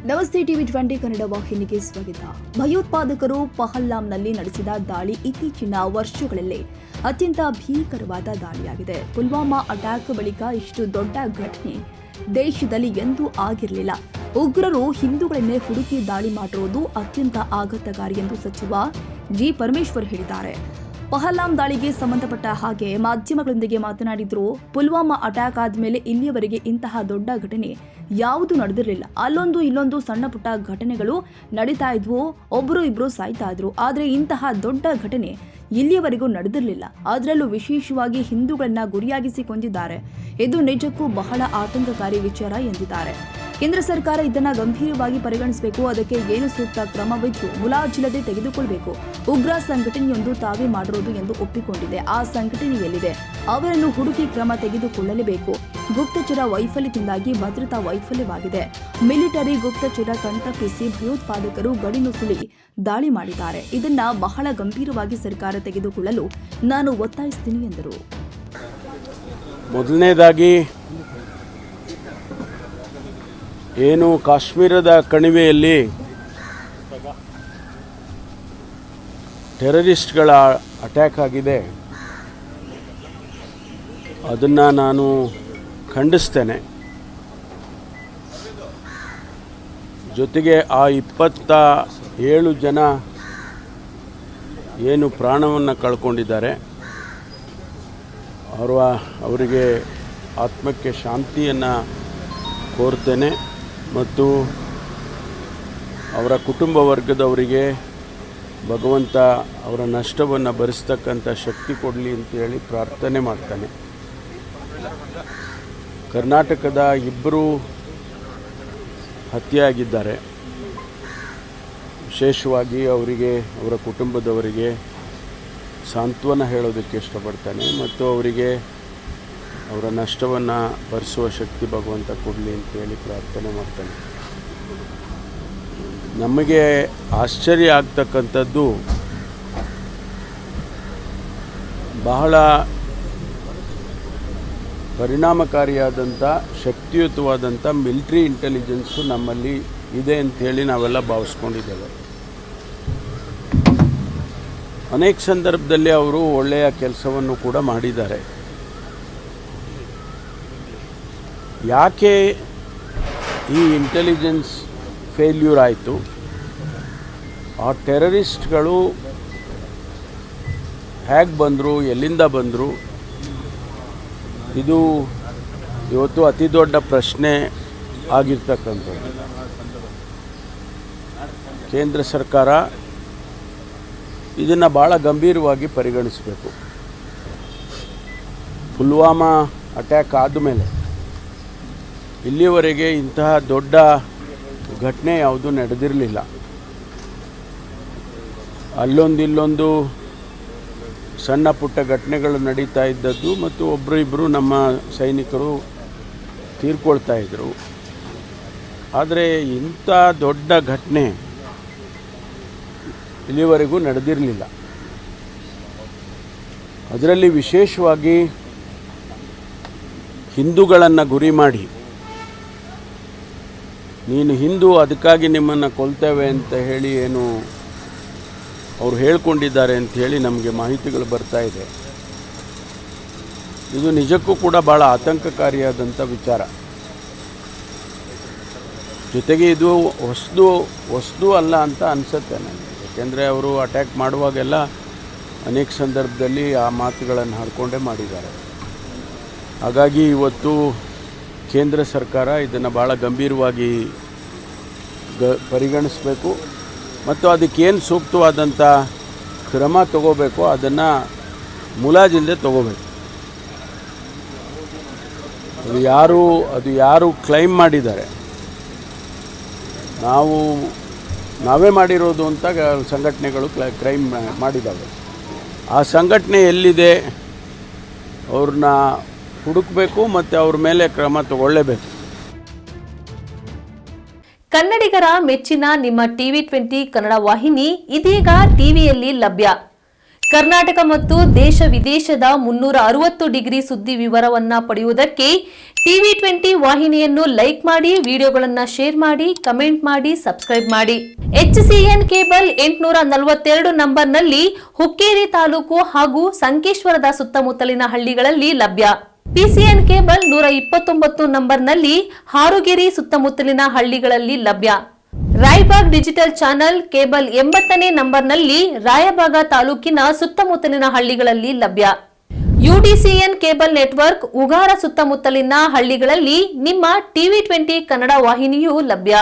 ನಮಸ್ತೆ ಟಿವಿ20 ಕನ್ನಡ ವಾಹಿನಿಗೆ ಸ್ವಾಗತ. ಭಯೋತ್ಪಾದಕರು ಪಹಲ್ಗಾಮ್ನಲ್ಲಿ ನಡೆಸಿದ ದಾಳಿ ಇತ್ತೀಚಿನ ವರ್ಷಗಳಲ್ಲಿ ಅತ್ಯಂತ ಭೀಕರವಾದ ದಾಳಿಯಾಗಿದೆ. ಪುಲ್ವಾಮಾ ಅಟ್ಯಾಕ್ ಬಳಿಕ ಇಷ್ಟು ದೊಡ್ಡ ಘಟನೆ ದೇಶದಲ್ಲಿ ಎಂದೂ ಆಗಿರಲಿಲ್ಲ. ಉಗ್ರರು ಹಿಂದೂಗಳನ್ನೇ ಹುಡುಕಿ ದಾಳಿ ಮಾಡಿರುವುದು ಅತ್ಯಂತ ಆಘಾತಕಾರಿ ಎಂದು ಸಚಿವ ಜಿ ಪರಮೇಶ್ವರ್ ಹೇಳಿದ್ದಾರೆ. ಪಹಲ್ಗಾಮ್ ದಾಳಿಗೆ ಸಂಬಂಧಪಟ್ಟ ಹಾಗೆ ಮಾಧ್ಯಮಗಳೊಂದಿಗೆ ಮಾತನಾಡಿದ್ರು. ಪುಲ್ವಾಮಾ ಅಟ್ಯಾಕ್ ಆದ್ಮೇಲೆ ಇಲ್ಲಿಯವರೆಗೆ ಇಂತಹ ದೊಡ್ಡ ಘಟನೆ ಯಾವುದು ನಡೆದಿರಲಿಲ್ಲ. ಅಲ್ಲೊಂದು ಇಲ್ಲೊಂದು ಸಣ್ಣ ಪುಟ್ಟ ಘಟನೆಗಳು ನಡೀತಾ ಇದ್ವು, ಒಬ್ರು ಇಬ್ರು ಸಾಯ್ತಾ ಇದ್ರು. ಆದ್ರೆ ಇಂತಹ ದೊಡ್ಡ ಘಟನೆ ಇಲ್ಲಿಯವರೆಗೂ ನಡೆದಿರಲಿಲ್ಲ. ಅದರಲ್ಲೂ ವಿಶೇಷವಾಗಿ ಹಿಂದೂಗಳನ್ನ ಗುರಿಯಾಗಿಸಿ ಕೊಂದಿದ್ದಾರೆ. ಇದು ನಿಜಕ್ಕೂ ಬಹಳ ಆತಂಕಕಾರಿ ವಿಚಾರ ಎಂದಿದ್ದಾರೆ. ಕೇಂದ್ರ ಸರ್ಕಾರ ಇದನ್ನ ಗಂಭೀರವಾಗಿ ಪರಿಗಣಿಸಬೇಕು. ಅದಕ್ಕೆ ಏನು ಸೂಕ್ತ ಕ್ರಮವಿದ್ರೂ ಮುಲಾಜಿಲ್ಲದೆ ತೆಗೆದುಕೊಳ್ಳಬೇಕು. ಉಗ್ರ ಸಂಘಟನೆಯೊಂದು ತಾವೇ ಮಾಡಿರೋದು ಎಂದು ಒಪ್ಪಿಕೊಂಡಿದೆ. ಆ ಸಂಘಟನೆಯಲ್ಲಿದೆ, ಅವರನ್ನು ಹುಡುಕಿ ಕ್ರಮ ತೆಗೆದುಕೊಳ್ಳಲೇಬೇಕು. ಗುಪ್ತಚರ ವೈಫಲ್ಯದಿಂದಾಗಿ ಭದ್ರತಾ ವೈಫಲ್ಯವಾಗಿದೆ. ಮಿಲಿಟರಿ ಗುಪ್ತಚರ ಕಣ್ತಪ್ಪಿಸಿ ಭಯೋತ್ಪಾದಕರು ಗಡಿನುಸುಳಿ ದಾಳಿ ಮಾಡಿದ್ದಾರೆ. ಇದನ್ನ ಬಹಳ ಗಂಭೀರವಾಗಿ ಸರ್ಕಾರ ತೆಗೆದುಕೊಳ್ಳಲು ನಾನು ಒತ್ತಾಯಿಸ್ತೀನಿ ಎಂದರು. ಮೊದಲನೇದಾಗಿ ಏನು ಕಾಶ್ಮೀರದ ಕಣಿವೆಯಲ್ಲಿ ಟೆರರಿಸ್ಟ್ಗಳ ಅಟ್ಯಾಕ್ ಆಗಿದೆ, ಅದನ್ನು ನಾನು ಖಂಡಿಸ್ತೇನೆ. ಜೊತೆಗೆ ಆ 27 ಜನ ಏನು ಪ್ರಾಣವನ್ನು ಕಳ್ಕೊಂಡಿದ್ದಾರೆ ಅವರಿಗೆ ಆತ್ಮಕ್ಕೆ ಶಾಂತಿಯನ್ನು ಕೋರ್ತೇನೆ ಮತ್ತು ಅವರ ಕುಟುಂಬ ವರ್ಗದವರಿಗೆ ಭಗವಂತ ಅವರ ನಷ್ಟವನ್ನು ಭರಿಸ್ತಕ್ಕಂಥ ಶಕ್ತಿ ಕೊಡಲಿ ಅಂತೇಳಿ ಪ್ರಾರ್ಥನೆ ಮಾಡ್ತಾನೆ. ಕರ್ನಾಟಕದ 2 ಹತ್ಯೆಯಾಗಿದ್ದಾರೆ. ವಿಶೇಷವಾಗಿ ಅವರಿಗೆ, ಅವರ ಕುಟುಂಬದವರಿಗೆ ಸಾಂತ್ವನ ಹೇಳೋದಕ್ಕೆ ಇಷ್ಟಪಡ್ತಾನೆ ಮತ್ತು ಅವರಿಗೆ ಅವರ ನಷ್ಟವನ್ನು ಭರಿಸುವ ಶಕ್ತಿ ಭಗವಂತ ಕೊಡಲಿ ಅಂತೇಳಿ ಪ್ರಾರ್ಥನೆ ಮಾಡ್ತಾನೆ. ನಮಗೆ ಆಶ್ಚರ್ಯ ಆಗ್ತಕ್ಕಂಥದ್ದು, ಬಹಳ ಪರಿಣಾಮಕಾರಿಯಾದಂಥ ಶಕ್ತಿಯುತವಾದಂಥ ಮಿಲಿಟರಿ ಇಂಟೆಲಿಜೆನ್ಸು ನಮ್ಮಲ್ಲಿ ಇದೆ ಅಂಥೇಳಿ ನಾವೆಲ್ಲ ಭಾವಿಸ್ಕೊಂಡಿದ್ದೇವೆ. ಅನೇಕ ಸಂದರ್ಭದಲ್ಲಿ ಅವರು ಒಳ್ಳೆಯ ಕೆಲಸವನ್ನು ಕೂಡ ಮಾಡಿದ್ದಾರೆ. ಯಾಕೆ ಈ ಇಂಟೆಲಿಜೆನ್ಸ್ ಫೇಲ್ಯೂರ್ ಆಯಿತು? ಆ ಟೆರರಿಸ್ಟ್ಗಳು ಹೇಗೆ ಬಂದರು, ಎಲ್ಲಿಂದ ಬಂದರು, ಇದು ಇವತ್ತು ಅತಿ ದೊಡ್ಡ ಪ್ರಶ್ನೆ ಆಗಿರ್ತಕ್ಕಂಥದ್ದು. ಕೇಂದ್ರ ಸರ್ಕಾರ ಇದನ್ನು ಭಾಳ ಗಂಭೀರವಾಗಿ ಪರಿಗಣಿಸಬೇಕು. ಪುಲ್ವಾಮಾ ಅಟ್ಯಾಕ್ ಆದಮೇಲೆ ಇಲ್ಲಿಯವರೆಗೆ ಇಂತಹ ದೊಡ್ಡ ಘಟನೆ ಯಾವುದೂ ನಡೆದಿರಲಿಲ್ಲ. ಅಲ್ಲೊಂದು ಸಣ್ಣ ಪುಟ್ಟ ಘಟನೆಗಳು ನಡೀತಾ ಇದ್ದದ್ದು ಮತ್ತು ಒಬ್ಬರು ಇಬ್ಬರು ನಮ್ಮ ಸೈನಿಕರು ತೀರ್ಕೊಳ್ತಾ ಇದ್ದರು. ಆದರೆ ಇಂಥ ದೊಡ್ಡ ಘಟನೆ ಇಲ್ಲಿವರೆಗೂ ನಡೆದಿರಲಿಲ್ಲ. ಅದರಲ್ಲಿ ವಿಶೇಷವಾಗಿ ಹಿಂದೂಗಳನ್ನು ಗುರಿ ಮಾಡಿ, ನೀನು ಹಿಂದೂ ಅದಕ್ಕಾಗಿ ನಿಮ್ಮನ್ನು ಕೊಲ್ತೇವೆ ಅಂತ ಹೇಳಿ ಏನು ಅವರು ಹೇಳ್ಕೊಂಡಿದ್ದಾರೆ ಅಂತ ಹೇಳಿ ನಮಗೆ ಮಾಹಿತಿಗಳು ಬರ್ತಾ ಇದೆ. ಇದು ನಿಜಕ್ಕೂ ಕೂಡ ಭಾಳ ಆತಂಕಕಾರಿಯಾದಂಥ ವಿಚಾರ. ಜೊತೆಗೆ ಇದು ಹೊಸದು ಅಲ್ಲ ಅಂತ ಅನಿಸುತ್ತೆ ನನಗೆ. ಯಾಕೆಂದರೆ ಅವರು ಅಟ್ಯಾಕ್ ಮಾಡುವಾಗೆಲ್ಲ ಅನೇಕ ಸಂದರ್ಭದಲ್ಲಿ ಆ ಮಾತುಗಳನ್ನು ಹಾಡಿಕೊಂಡೇ ಮಾಡಿದ್ದಾರೆ. ಹಾಗಾಗಿ ಇವತ್ತು ಕೇಂದ್ರ ಸರ್ಕಾರ ಇದನ್ನು ಭಾಳ ಗಂಭೀರವಾಗಿ ಪರಿಗಣಿಸಬೇಕು ಮತ್ತು ಅದಕ್ಕೇನು ಸೂಕ್ತವಾದಂಥ ಕ್ರಮ ತಗೋಬೇಕು ಅದನ್ನು ಮುಲಾಜಿಲ್ಲದೆ ತಗೋಬೇಕು. ಅದು ಯಾರು ಕ್ಲೈಮ್ ಮಾಡಿದ್ದಾರೆ, ನಾವೇ ಮಾಡಿರೋದು ಅಂತ ಸಂಘಟನೆಗಳು ಕ್ರೈಮ್ ಮಾಡಿದ್ದಾವೆ. ಆ ಸಂಘಟನೆ ಎಲ್ಲಿದೆ ಅವ್ರನ್ನ ಹುಡುಕಬೇಕು ಮತ್ತು ಅವ್ರ ಮೇಲೆ ಕ್ರಮ ತಗೊಳ್ಳೇಬೇಕು. ಕನ್ನಡಿಗರ ಮೆಚ್ಚಿನ ನಿಮ್ಮ ಟಿವಿ20 ಕನ್ನಡ ವಾಹಿನಿ ಇದೀಗ ಟಿವಿಯಲ್ಲಿ ಲಭ್ಯ. ಕರ್ನಾಟಕ ಮತ್ತು ದೇಶ ವಿದೇಶದ 360 ಡಿಗ್ರಿ ಸುದ್ದಿ ವಿವರವನ್ನ ಪಡೆಯುವುದಕ್ಕೆ TV20 ವಾಹಿನಿಯನ್ನು ಲೈಕ್ ಮಾಡಿ, ವಿಡಿಯೋಗಳನ್ನ ಶೇರ್ ಮಾಡಿ, ಕಮೆಂಟ್ ಮಾಡಿ, ಸಬ್ಸ್ಕ್ರೈಬ್ ಮಾಡಿ. HCN ಕೇಬಲ್ 842 ನಂಬರ್ನಲ್ಲಿ ಹುಕ್ಕೇರಿ ತಾಲೂಕು ಹಾಗೂ ಸಂಕೇಶ್ವರದ ಸುತ್ತಮುತ್ತಲಿನ ಹಳ್ಳಿಗಳಲ್ಲಿ ಲಭ್ಯ. PCN ಕೇಬಲ್ 129 ನಂಬರ್ನಲ್ಲಿ ಹಾರುಗೆರೆ ಸುತ್ತಮುತ್ತಲಿನ ಹಳ್ಳಿಗಳಲ್ಲಿ ಲಭ್ಯ. ರಾಯಬಾಗ್ ಡಿಜಿಟಲ್ ಚಾನೆಲ್ ಕೇಬಲ್ 80ನೇ ನಂಬರ್ನಲ್ಲಿ ರಾಯಬಾಗ ತಾಲೂಕಿನ ಸುತ್ತಮುತ್ತಲಿನ ಹಳ್ಳಿಗಳಲ್ಲಿ ಲಭ್ಯ. UDCN ಕೇಬಲ್ ನೆಟ್ವರ್ಕ್ ಉಗಾರ ಸುತ್ತಮುತ್ತಲಿನ ಹಳ್ಳಿಗಳಲ್ಲಿ ನಿಮ್ಮ TV20 ಕನ್ನಡ ವಾಹಿನಿಯೂ ಲಭ್ಯ.